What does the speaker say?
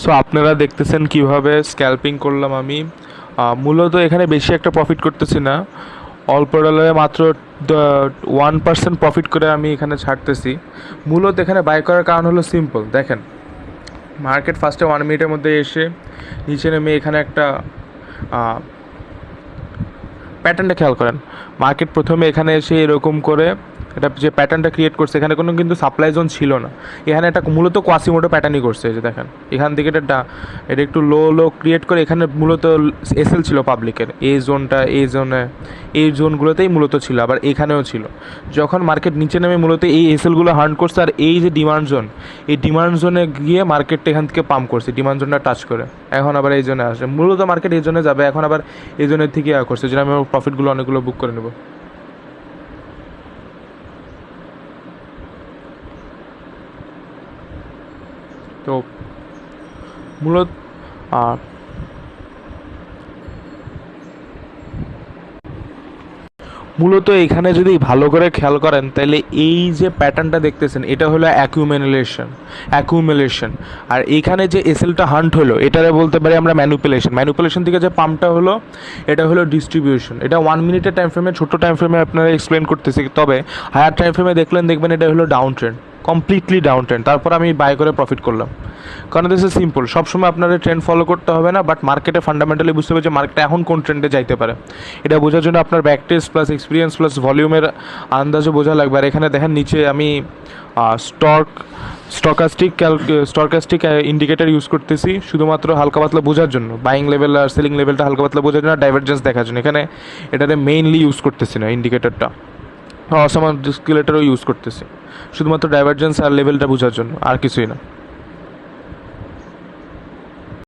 So আপনারা দেখতেছেন কিভাবে স্ক্যাল্পিং করলাম আমি। মূলত এখানে বেশি একটা প্রফিট করতেছি না, অল্প ডলারে মাত্র 1% প্রফিট করে আমি এখানে ছাড়তেছি। মূলত এখানে বাই করার কারণ হলো সিম্পল। দেখেন, মার্কেট ফার্স্টে 1 মিনিটের মধ্যে এসে নিচে নেমে এখানে একটা প্যাটার্নটা খেয়াল করেন। মার্কেট প্রথমে এখানে এসে এরকম করে এটা যে প্যাটার্নটা ক্রিয়েট করছে, এখানে কোনো কিন্তু সাপ্লাই জোন ছিল না। এখানে একটা মূলত কোয়াসিমোটো প্যাটার্নই করছে। এই যে দেখেন, এখান থেকে এটা একটু লো ক্রিয়েট করে এখানে মূলত এসএল ছিল পাবলিকের, এই জোনটা, এই জোনে, এই জোনগুলোতেই মূলত ছিল, আবার এখানেও ছিল। যখন মার্কেট নিচে নেমে মূলত এই এসএলগুলো হার্ন করছে, আর এই যে ডিমান্ড জোন, এই ডিমান্ড জোনে গিয়ে মার্কেটটা এখান থেকে পাম্প করছে, ডিমান্ড জোনটা টাচ করে এখন আবার এই জোনে আসে। মূলত মার্কেট এই জোনে যাবে, এখন আবার এই জোনের থেকে করছে, যেটা আমি প্রফিটগুলো অনেকগুলো বুক করে নেব। তো মূলত আহ, মূলত এখানে যদি ভালো করে খেয়াল করেন তাহলে এই যে প্যাটার্নটা দেখতেছেন এটা হলো অ্যাকুমুলেশন। আর এইখানে যে এসএলটা হান্ট হলো এটারে বলতে পারি আমরা ম্যানুপুলেশন থেকে যে পাম্পটা হলো এটা হলো ডিস্ট্রিবিউশন। এটা 1 মিনিটের টাইম ফ্রেমে, ছোট টাইম ফ্রেমে আপনারা এক্সপ্লেন করতেছি, তবে হায়ার টাইম ফ্রেমে দেখবেন এটা হলো down trend, completely down trend. তারপর আমি বাই করে প্রফিট করলাম। কারণ দিস ইজ সিম্পল, সবসময় আপনাদের ট্রেন্ড ফলো করতে হবে না, বাট মার্কেটে ফান্ডামেন্টালি বুঝতে হবে যে মার্কেট এখন কোন ট্রেন্ডে যাইতে পারে। এটা বোঝার জন্য আপনার back test plus experience plus ভলিউমের আন্দাজও বোঝা লাগবে। আর এখানে দেখেন নিচে আমি স্টকাস্টিক ইন্ডিকেটার ইউজ করতেছি শুধুমাত্র হালকা পাতলা বোঝার জন্য, বাইং লেভেল আর সেলিং লেভেলটা হালকা পাতলা বোঝার জন্য, ডাইভারজেন্স দেখার জন্য। এখানে এটাতে মেইনলি ইউজ করতেছি না ইন্ডিকেটারটা, অসমান ডিসক্রিলেটারও ইউজ করতেছি শুধুমাত্র ডাইভারজেন্স আর লেভেলটা বোঝার জন্য, আর কিছুই না।